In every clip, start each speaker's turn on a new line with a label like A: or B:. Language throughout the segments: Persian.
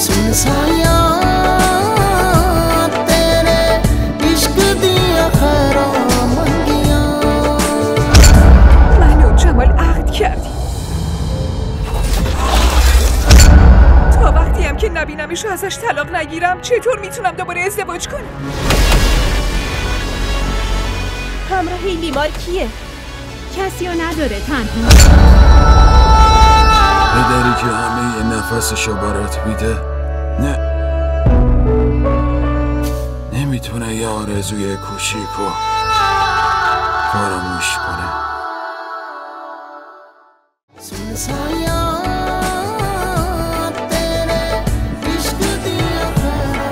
A: सुन साया तेरे इश्क दिया खैरा मंगिया
B: من و جمال عقد کردیم تا وقتی هم که نبینمش و ازش طلاق نگیرم چطور میتونم دوباره ازدواج کنم؟
C: همراه این بیمار کیه؟ کسی رو نداره تنها
D: پدری که همه نفسشو برات میده نمیتونه یه آرزوی کوچیکو فراموش کنه.
A: सुन साया तेरे इश्क दिया खैरा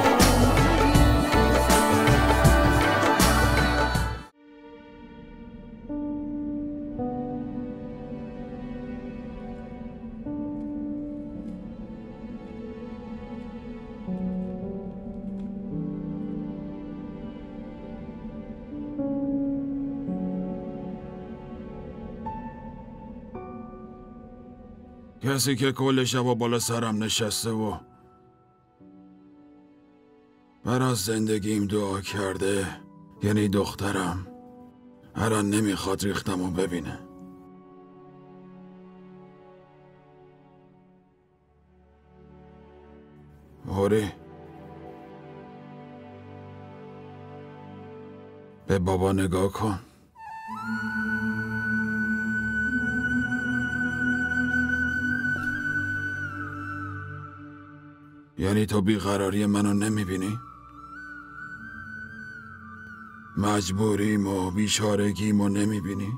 D: کسی که کل شبا بالا سرم نشسته و برای زندگیم دعا کرده، یعنی دخترم، الان نمیخواد ریختمو ببینه. هوری، به بابا نگاه کن. یعنی تو بیقراری منو نمیبینی؟ مجبوریم و بیچارگیم و نمیبینی؟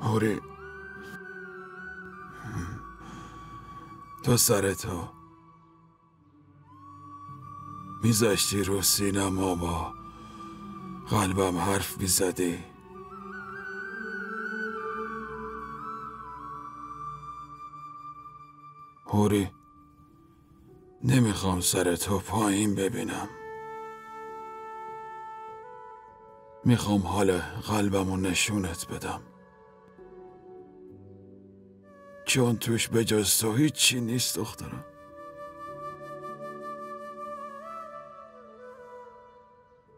D: هوری، تو سرتو میذاشتی رو سینم و با قلبم حرف میزدی. هوری، نمیخوام سرتو پایین ببینم. میخوام حال قلبمو نشونت بدم، چون توش به جز تو هیچی نیست دخترم.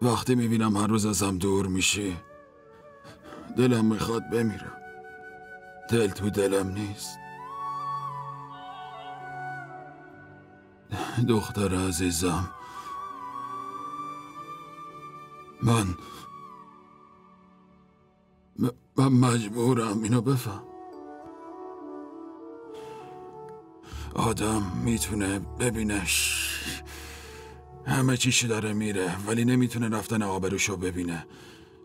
D: وقتی میبینم هر روز ازم دور میشی دلم میخواد بمیرم. دل تو دلم نیست. دختر عزیزم، من مجبورم اینو بفهم. آدم میتونه ببینش همه چیشو داره میره، ولی نمیتونه رفتن آبروشو ببینه.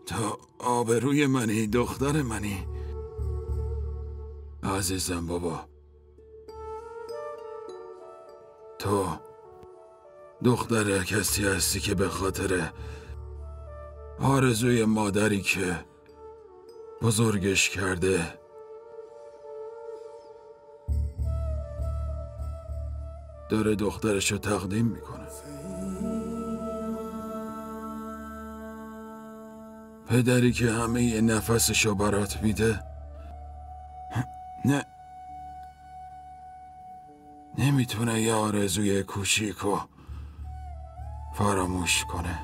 D: تا آبروی منی، دختر منی. عزیزم بابا، تو دختر کسی هستی که به خاطر آرزوی مادری که بزرگش کرده داره دخترشو تقدیم میکنه. پدری که همه نفسشو برات میده نمیتونه یه آرزوی کوچیکو فراموش کنه.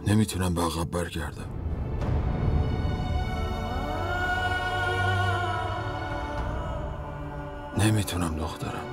D: نمیتونم به عقب برگردم. نمیتونم دخترم.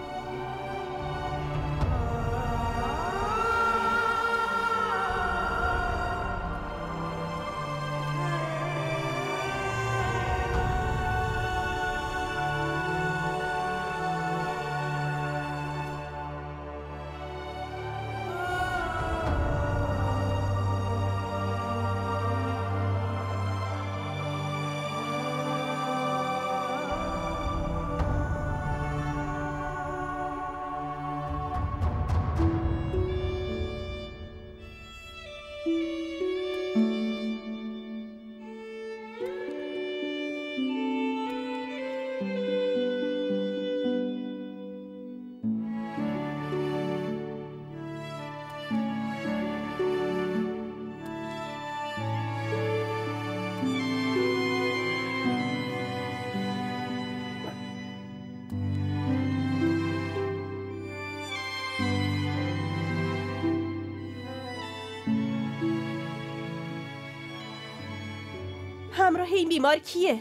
C: همراه این بیمار کیه؟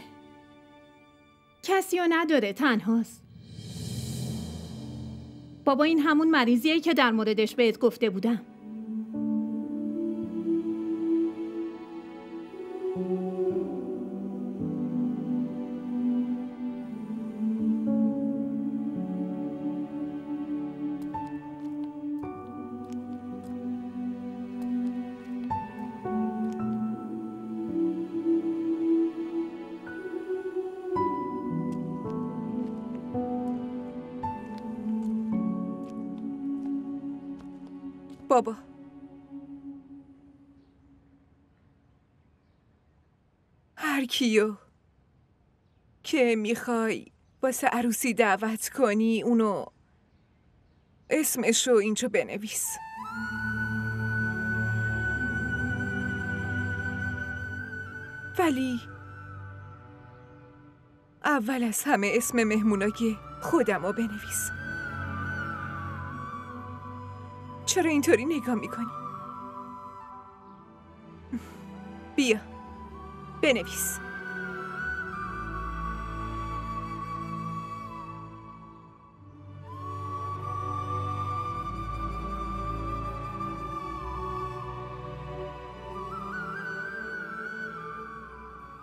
E: کسی رو نداره، تنهاست. بابا این همون مریضیه که در موردش بهت گفته بودم.
B: بابا هر کیو که میخوای واسه عروسی دعوت کنی اونو اسمشو اینجا بنویس. ولی اول از همه اسم مهمونای خودمو بنویس. چرا اینطوری نگاه میکنی؟ بیا بنویس.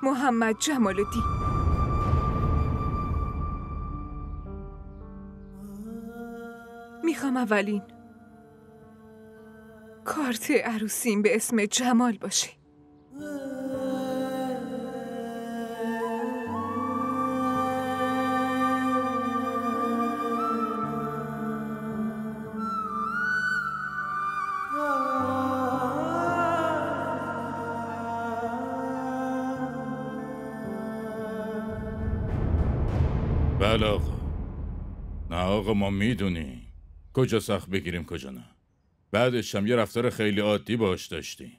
B: محمد جمال الدین. میخوام اولین کارت عروسیم به اسم جمال باشه.
F: بله آقا. نه آقا ما میدونیم کجا سخت بگیریم کجا نه. بعدش هم یه رفتار خیلی عادی باش داشتیم.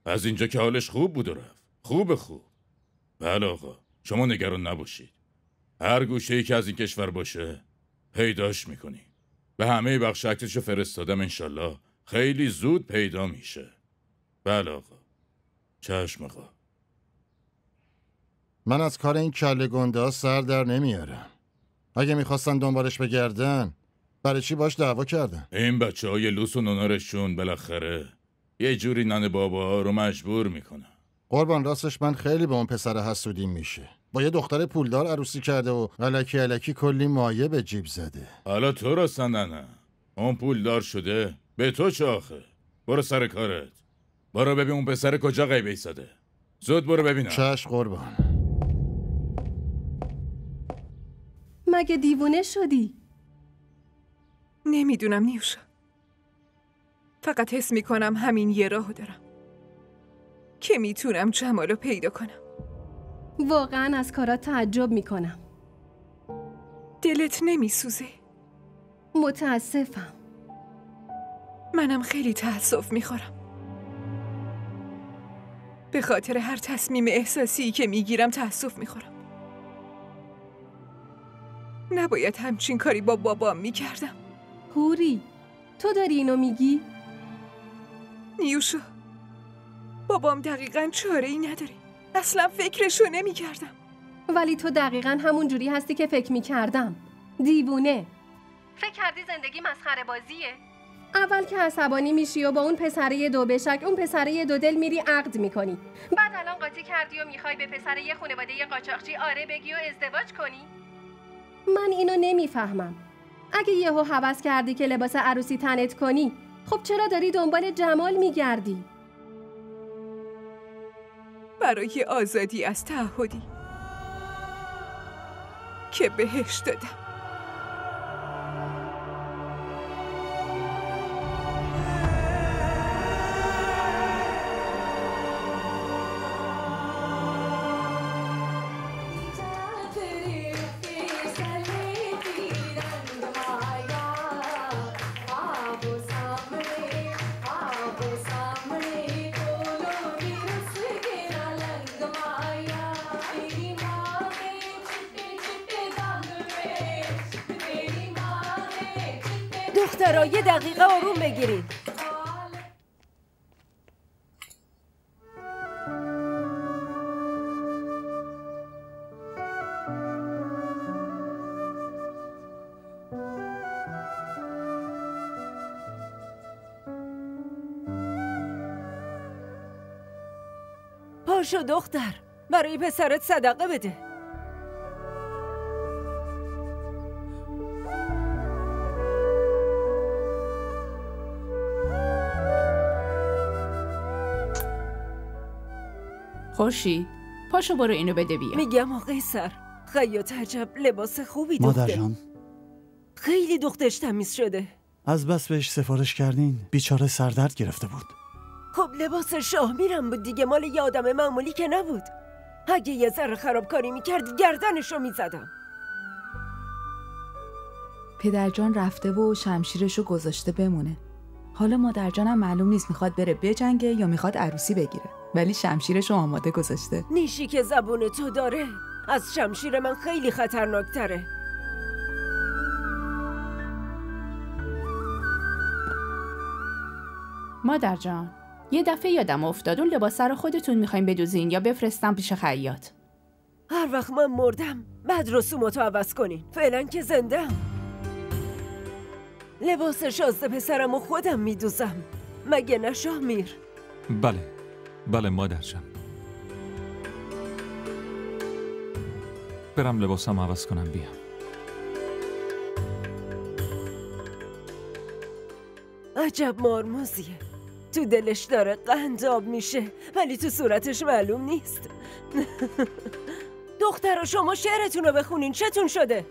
F: از اینجا که حالش خوب بود و رفت. خوب. بله آقا شما نگران نباشید. هر گوشه‌ای که از این کشور باشه پیداش میکنیم. به همه بخش عکسشو فرستادم، انشالله خیلی زود پیدا میشه. بله آقا. چشم آقا.
G: من از کار این کله گنده ها سر در نمیارم. اگه میخواستن دنبالش بگردن برای چی باش دعوا کردن؟
F: این بچه های لوس و نونارشون بالاخره یه جوری ننه بابا ها رو مجبور میکنن.
G: قربان راستش من خیلی به اون پسر حسودیم میشه. با یه دختر پولدار عروسی کرده و الکی کلی مایه به جیب زده.
F: حالا تو راستن نه اون پولدار شده به تو چه آخه؟ برو سر کارت. برو ببین اون پسر کجا غیبه ایستاده. زود برو ببینم.
G: چشم قربان.
C: مگه دیوونه شدی؟
B: نمیدونم نیوشا. فقط حس میکنم همین یه راهو دارم که میتونم جمالو پیدا کنم.
C: واقعا از کارات تعجب میکنم.
B: دلت نمیسوزه؟
C: متاسفم.
B: منم خیلی تأسف میخورم. به خاطر هر تصمیم احساسی که میگیرم تأسف میخورم. نباید همچین کاری با بابام میکردم.
C: هوری تو داری اینو میگی؟
B: نیوشا بابام دقیقاً چاره ای نداره. اصلا فکرشو نمیکردم.
C: ولی تو دقیقاً همون جوری هستی که فکر میکردم. دیوونه. فکر کردی زندگی مسخره بازیه؟ اول که عصبانی میشی و با اون پسره دو بشک اون پسره دو دل میری عقد میکنی. بعد الان قاطی کردی و میخوای به پسره یه خانواده یه قاچاقچی آره بگی و ازدواج کنی؟ من اینو نمیفهمم. اگه یهو هوس کردی که لباس عروسی تنت کنی، خب چرا داری دنبال جمال میگردی؟
B: برای آزادی از تعهدی که بهش دادم.
H: دخترها یه دقیقه آروم بگیرید. پاشو دختر، برای پسرت صدقه بده.
I: خورشید پاشو برو اینو بده بیا.
H: میگم آقای سر، خیاط عجب لباس خوبی
J: مادر
H: دوخته.
J: جان،
H: خیلی دوختش تمیز شده.
J: از بس بهش سفارش کردین بیچاره سردرد گرفته بود.
H: خب لباس شاه میرم بود دیگه، مال یه آدم معمولی که نبود. اگه یه ذره خرابکاری میکرد گردنشو میزدم.
K: پدرجان رفته و شمشیرشو گذاشته بمونه. حالا مادرجانم معلوم نیست میخواد بره بجنگه یا میخواد عروسی بگیره، ولی شمشیرشو آماده گذاشته.
H: نیشی که زبون تو داره از شمشیر من خیلی خطرناکتره.
I: مادر جان، یه دفعه یادم افتاد اون لباس رو خودتون میخواین بدوزین یا بفرستم پیش خیاط؟
H: هر وقت من مردم بعد رسوماتو عوض کنین. فعلا که زندم. لباس شازده پسرمو خودم میدوزم، مگه نه شاه میر؟
L: بله مادر جان. برم لباسم عوض کنم بیام.
H: عجب مارموزیه، تو دلش داره قند آب میشه ولی تو صورتش معلوم نیست. دخترا شما شعرتون رو بخونین، چتون شده؟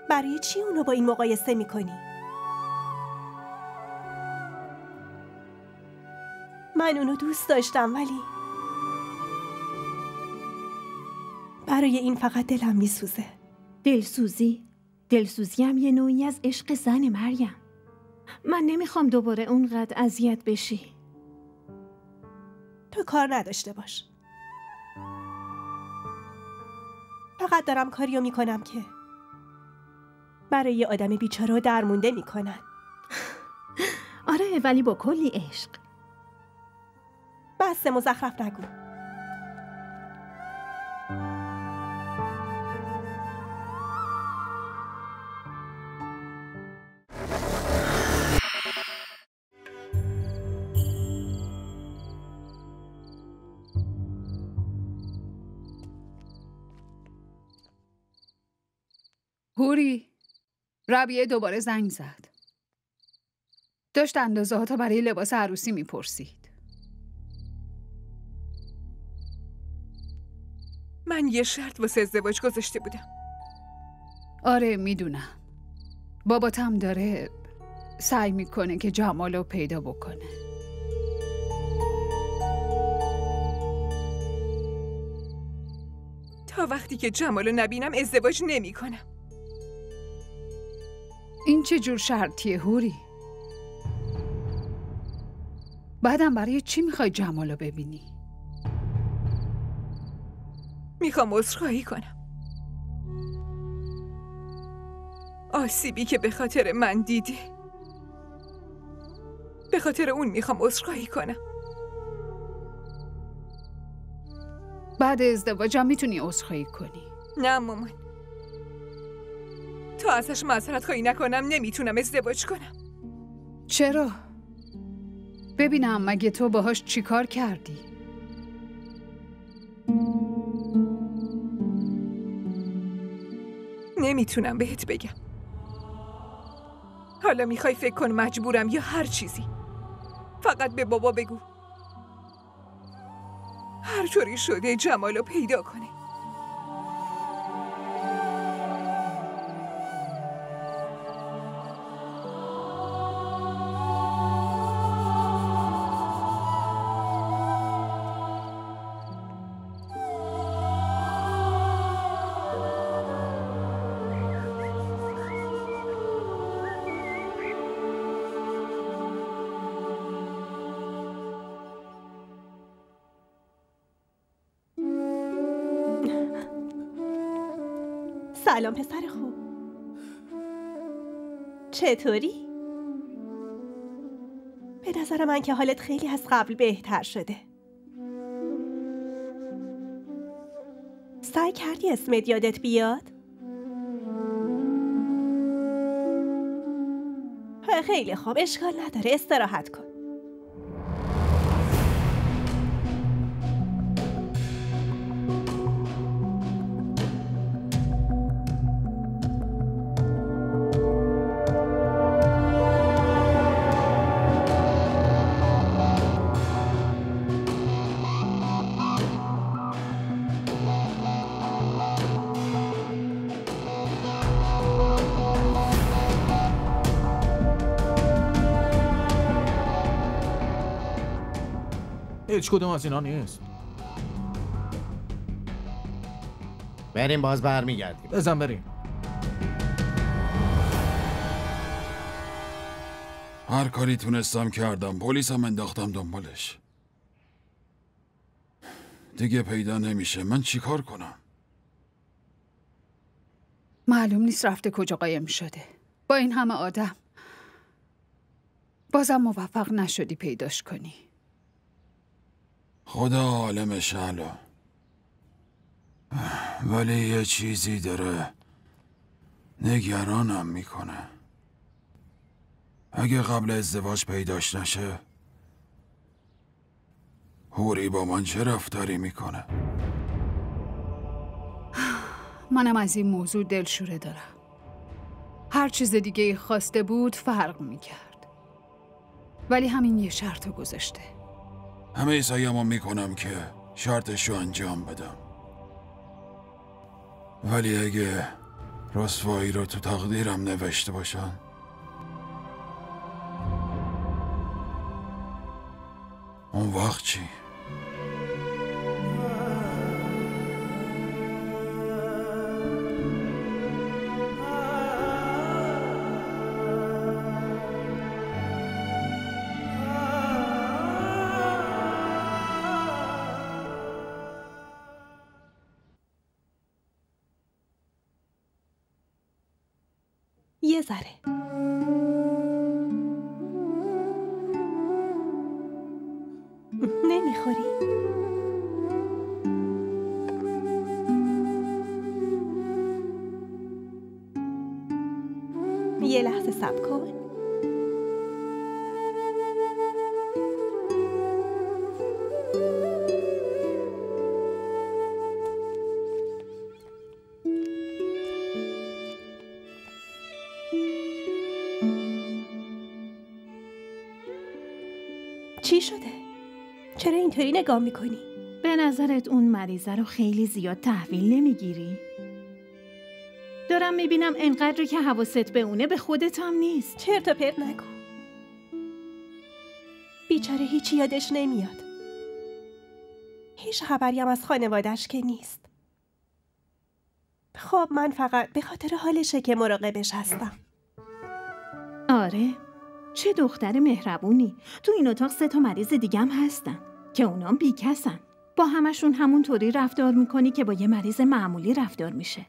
M: برای چی اونو با این مقایسه میکنی؟ من اونو دوست داشتم ولی برای این فقط دلم میسوزه.
E: دلسوزی هم یه نوعی از عشق زن مریم. من نمیخوام دوباره اونقدر اذیت بشی.
M: تو کار نداشته باش. فقط دارم کاریو میکنم که برای یه آدم بیچاره و درمونده میکنن.
E: آره ولی با کلی عشق.
M: بس مزخرف نگو.
N: هوری، ربیه دوباره زنگ زد. داشت اندازه ها تا برای لباس عروسی میپرسید.
B: من یه شرط واسه ازدواج گذاشته بودم.
N: آره میدونم. باباتم داره سعی میکنه که جمالو پیدا بکنه.
B: تا وقتی که جمالو نبینم ازدواج نمی کنم.
N: این چه جور شرطیه هوری؟ بعدم برای چی میخوای جمالو ببینی؟
B: میخوام عذرخواهی کنم. آسیبی که به خاطر من دیدی، به خاطر اون میخوام عذرخواهی کنم.
N: بعد ازدواجم میتونی عذرخواهی کنی.
B: نه مامان، تا ازش معذرت خواهی نکنم نمیتونم ازدواج کنم.
N: چرا؟ ببینم مگه تو باهاش چیکار کردی؟
B: نمیتونم بهت بگم. حالا میخوای فکر کن مجبورم یا هر چیزی. فقط به بابا بگو هر طوری شده جمالو پیدا کنه.
M: سلام پسر خوب، چطوری؟ به نظر من که حالت خیلی از قبل بهتر شده. سعی کردی اسمت یادت بیاد؟ خیلی خوب، اشکال نداره، استراحت کن.
O: هیچ کدوم از اینا نیست.
P: بریم باز برمیگردیم.
O: بزن بریم.
D: هر کاری تونستم کردم. پلیسم انداختم دنبالش. دیگه پیدا نمیشه. من چیکار کنم؟
N: معلوم نیست رفته کجا قایم شده. با این همه آدم بازم موفق نشدی پیداش کنی.
D: خدا عالمش اعلی. ولی یه چیزی داره نگرانم میکنه. اگه قبل ازدواج پیداش نشه، هوری با من چه رفتاری میکنه؟
N: منم از این موضوع دلشوره دارم. هر چیز دیگه خواسته بود فرق میکرد، ولی همین یه شرطو گذاشته.
D: همه سعیمو میکنم که شرطشو انجام بدم، ولی اگه رسوایی رو تو تقدیرم نوشته باشن، اون وقت چی؟
M: یه ذره. نمیخوری؟ یه لحظه صبر کن. چی شده؟ چرا اینطوری نگاه میکنی؟
E: به نظرت اون مریضه رو خیلی زیاد تحویل نمیگیری؟ دارم میبینم انقدر که حواست به اونه به خودت هم نیست.
M: چرت و پرت نگو. بیچاره هیچی یادش نمیاد. هیچ خبری هم از خانوادش که نیست. خب من فقط به خاطر حالشه که مراقبش هستم.
E: آره، چه دختر مهربونی. تو این اتاق 3 مریض دیگه هم هستن که اونام بیکسن. با همشون همونطوری رفتار میکنی که با یه مریض معمولی رفتار میشه.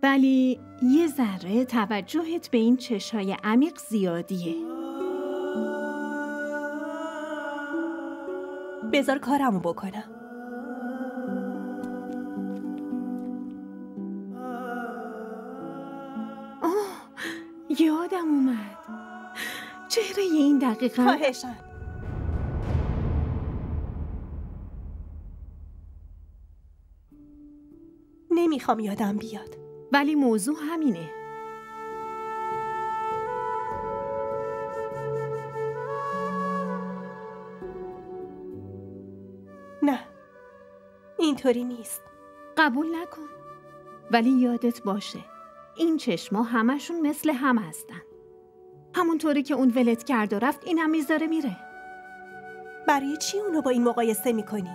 E: ولی یه ذره توجهت به این چشای عمیق زیادیه.
M: بذار کارمو بکنم.
E: یادم اومد. چهره این دقیقا
M: خواهشم. نمیخوام یادم بیاد.
E: ولی موضوع همینه.
M: نه، اینطوری نیست.
E: قبول نکن. ولی یادت باشه این چشما همشون مثل هم هستن. همونطوری که اون ولت کرد و رفت اینم میذاره میره.
M: برای چی اونو با این مقایسه میکنی؟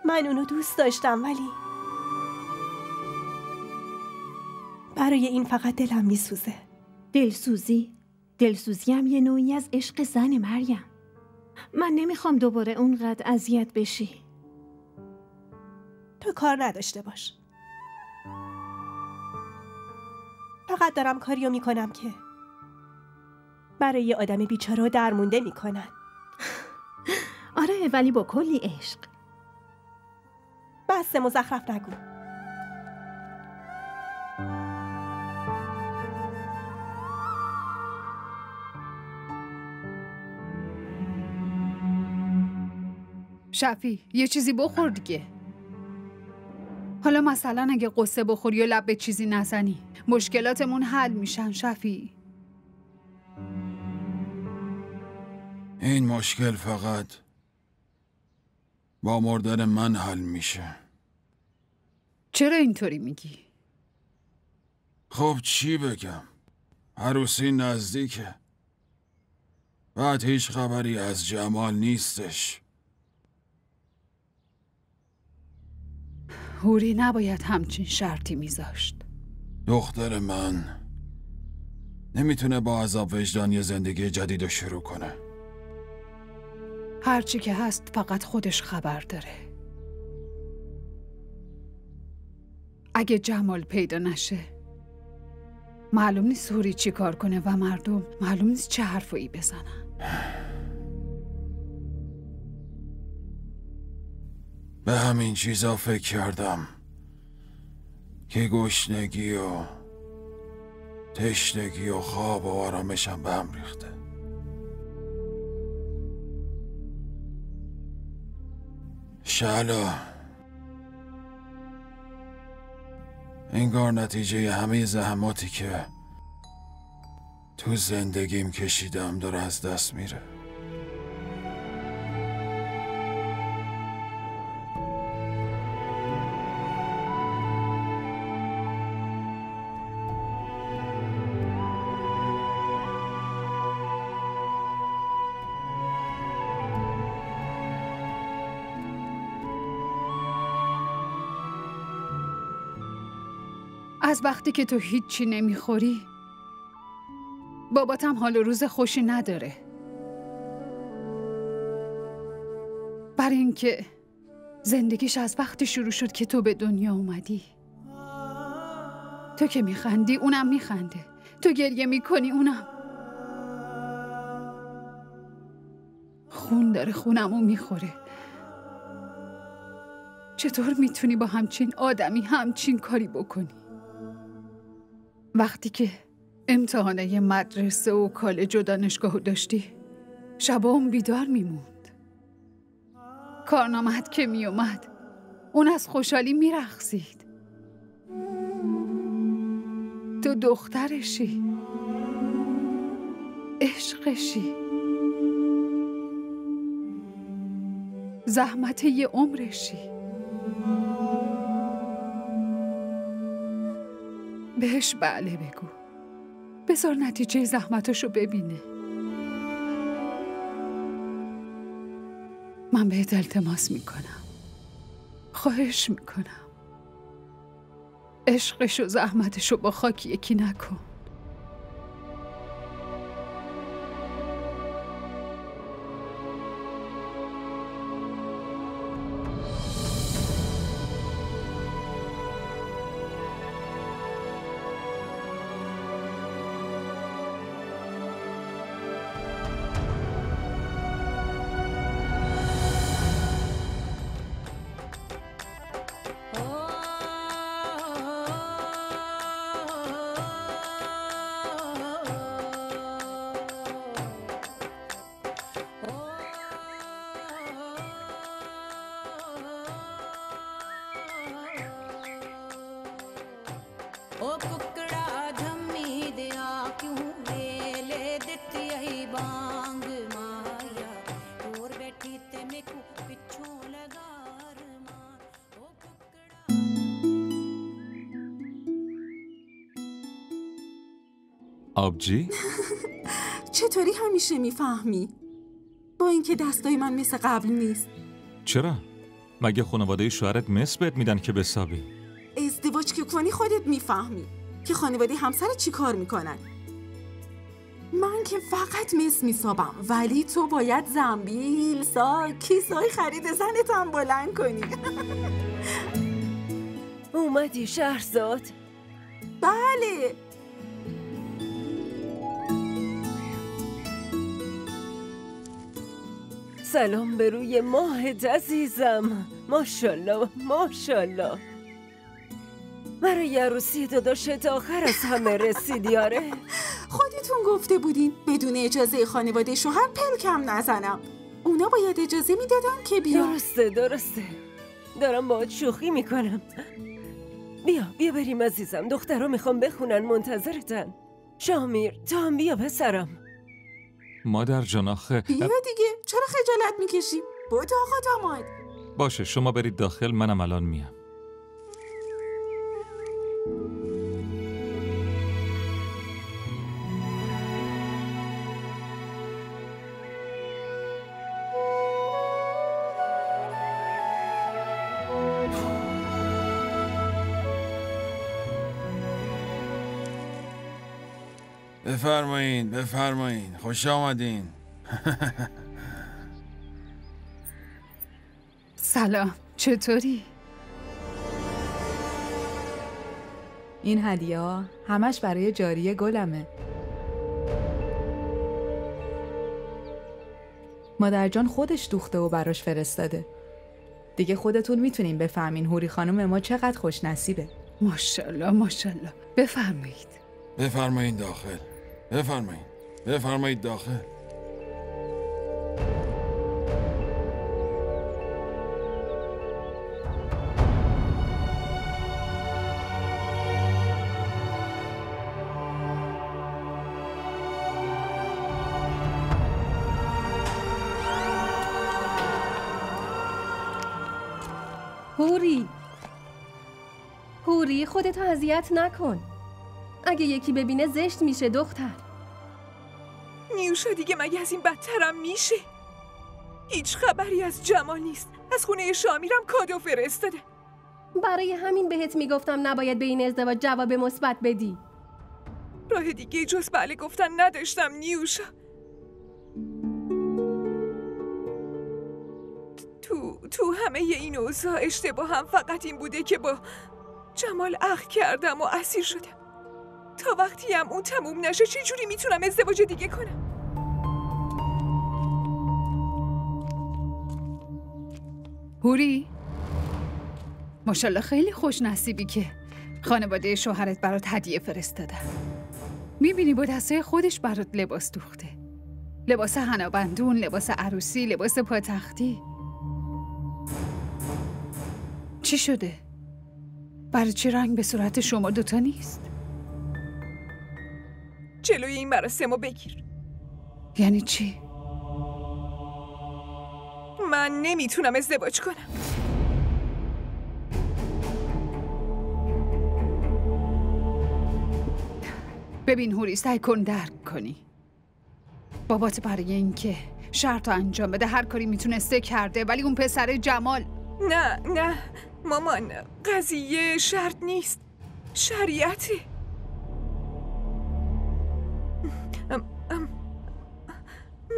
M: من اونو دوست داشتم، ولی برای این فقط دلم میسوزه.
E: دلسوزی هم یه نوعی از عشق زن مریم. من نمیخوام دوباره اونقدر اذیت بشی.
M: تو کار نداشته باش. فقط دارم کاریو میکنم که برای یه آدم بیچاره و درمونده میکنن.
E: آره، ولی با کلی عشق.
M: بس مزخرف نگو.
N: شفی یه چیزی بخور دیگه. حالا مثلا اگه قصه بخوری و لب به چیزی نزنی مشکلاتمون حل میشن شفی.
D: این مشکل فقط با مردن من حل میشه.
N: چرا اینطوری میگی؟
D: خب چی بگم؟ عروسی نزدیکه. بعد هیچ خبری از جمال نیستش.
N: هوری نباید همچین شرطی میذاشت.
D: دختر من نمیتونه با عذاب وجدانی زندگی جدید رو شروع کنه.
N: هرچی که هست فقط خودش خبر داره. اگه جمال پیدا نشه معلوم نیست هوری چی کار کنه و مردم معلوم نیست چه حرفایی بزنن.
D: به همین چیزا فکر کردم که گشنگی و تشنگی و خواب و آرامشم به هم ریخته. شعلا انگار نتیجه همه زحماتی که تو زندگیم کشیدم داره از دست میره.
N: از وقتی که تو هیچی نمیخوری باباتم حال و روز خوشی نداره. برای اینکه زندگیش از وقتی شروع شد که تو به دنیا اومدی. تو که میخندی اونم میخنده، تو گریه میکنی اونم. خون داره خونمو میخوره. چطور میتونی با همچین آدمی همچین کاری بکنی؟ وقتی که امتحانه مدرسه و کالج و دانشگاه داشتی شبام بیدار میموند. کارنامه‌ات که میومد اون از خوشحالی میرقصید. تو دخترشی، عشقشی، زحمت یه عمرشی. بهش بله بگو، بذار نتیجه زحمتشو ببینه. من بهت التماس میکنم، خواهش میکنم، عشقش و زحمتشو با خاک یکی نکن.
L: آبجی؟
Q: چطوری همیشه میفهمی؟ با اینکه دستای من مثل قبل نیست.
L: چرا؟ مگه خانواده شوهرت مس بهت میدن که بسابی؟
Q: ازدواج که کنی خودت میفهمی که خانواده همسر چی کار میکنن. من که فقط مس میسابم، ولی تو باید زنبیل، کیسای خرید زنت هم بلند کنی.
H: اومدی شهرزاد؟
Q: بله.
H: سلام به روی ماهت عزیزم. ماشالله ماشالله. برای عروسی داداشت آخر از همه رسیدی. آره
Q: خودتون گفته بودین بدون اجازه خانواده شوهر پلکم نزنم. اونا باید اجازه میدادن که بیا.
H: درسته دارم باهات شوخی میکنم. بیا بریم عزیزم، دخترها میخوام بخونن، منتظرتن. شامیر تو هم بیا پسرم.
L: مادر جان آخه
Q: بیا دیگه، چرا خجالت میکشی؟ بود آقا داماد.
L: باشه شما برید داخل، منم الان میام.
D: بفرمایین خوش آمدین.
N: سلام، چطوری؟
K: این هدیه ها همش برای جاریه گلمه. مادر جان خودش دوخته و براش فرستاده. دیگه خودتون میتونین بفهمین هوری خانم ما چقدر خوش نصیبه.
N: ماشاءالله ماشاءالله.
D: بفرمایین داخل. بفرمایید داخل.
C: هوری خودتو اذیت نکن. اگه یکی ببینه زشت میشه دختر.
B: نیوشا دیگه مگه از این بدترم میشه؟ هیچ خبری از جمال نیست. از خونه شامیرم کادو فرستاده.
C: برای همین بهت میگفتم نباید به این ازدواج جواب مثبت بدی.
B: راه دیگه جز بله گفتن نداشتم نیوشا. تو همه این اوضاع اشتباهم فقط این بوده که با جمال عقد کردم و اسیر شدم. تا وقتی هم اون تموم نشه چجوری میتونم ازدواج دیگه کنم؟
N: هوری، ماشاءالله خیلی خوش نصیبی که خانواده شوهرت برات هدیه فرستادن. میبینی با دسته خودش برات لباس دوخته. لباس حنابندون، لباس عروسی، لباس پاتختی. چی شده؟ برای چی رنگ به صورت شما دوتا نیست؟
B: جلوی این مراسمو بگیر.
N: یعنی چی؟
B: من نمیتونم ازدواج کنم.
N: ببین هوری، سعی کن درک کنی. بابات برای این که شرط رو انجام بده هر کاری میتونسته کرده، ولی اون پسر جمال.
B: نه مامان، قضیه شرط نیست، شریعته.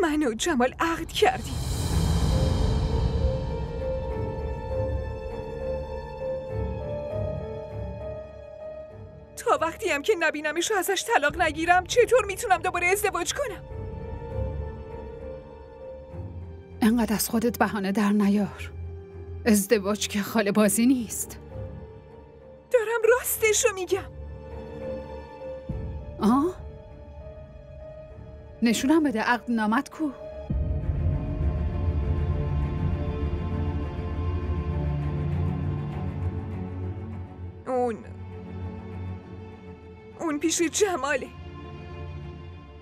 B: من و جمال عقد کردیم. تا وقتی هم که نبینمش و ازش طلاق نگیرم چطور میتونم دوباره ازدواج کنم؟
N: انقدر از خودت بهانه در نیار. ازدواج که خاله بازی نیست.
B: دارم راستشو میگم.
N: نشونم بده عقد نامت کو.
B: اون پیش جماله.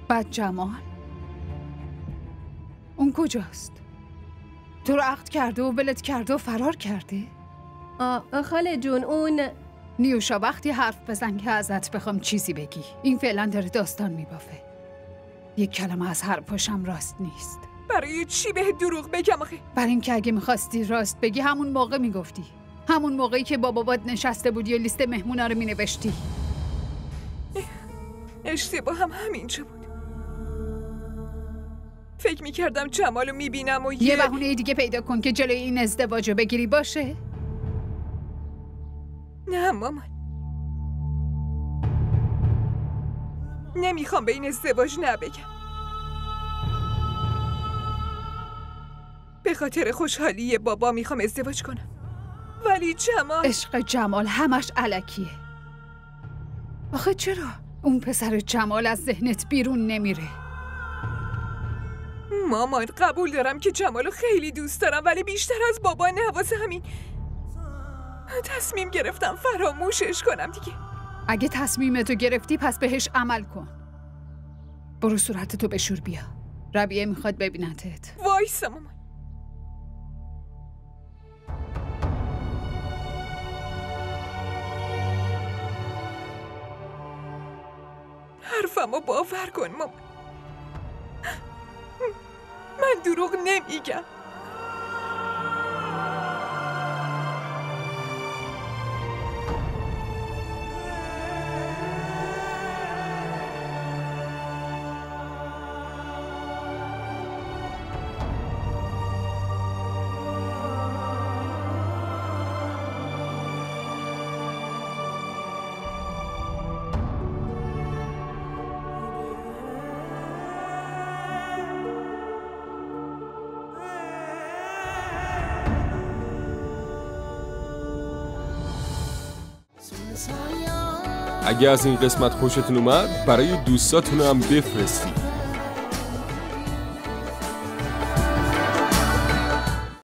N: بعد جمال؟ اون کجاست؟ تو رو عقد کرده و ولت کرده و فرار کرده؟
C: خاله جون اون...
N: نیوشا وقتی حرف بزن که ازت بخوام چیزی بگی. این فعلا داره داستان میبافه. یک کلمه از حرفاشم راست نیست.
B: برای چی بهت دروغ بگم آخه؟
N: برای اینکه اگه میخواستی راست بگی همون موقع میگفتی. همون موقعی که با بابات نشسته بودی و لیست مهمونا رو مینوشتی.
B: اشتباهم همینجا بود. فکر میکردم جمالو میبینم و
N: یه بهونه دیگه پیدا کن که جلوی این ازدواجو بگیری باشه؟
B: نه مامان، نمیخوام به این ازدواج نبگم. به خاطر خوشحالی بابا میخوام ازدواج کنم. ولی جمال...
N: عشق جمال همش الکیه. آخه چرا اون پسر جمال از ذهنت بیرون نمیره؟
B: مامان قبول دارم که جمالو خیلی دوست دارم، ولی بیشتر از بابا نواسه همین تصمیم گرفتم فراموشش کنم دیگه.
N: اگه تصمیمتو گرفتی پس بهش عمل کن. برو صورتتو بشور بیا. ربیه میخواد ببینتت.
B: وایسا مامان. حرفمو باور کن مامان. من دروغ نمیگم.
R: اگه از این قسمت خوشتون اومد برای دوستاتون هم بفرستید.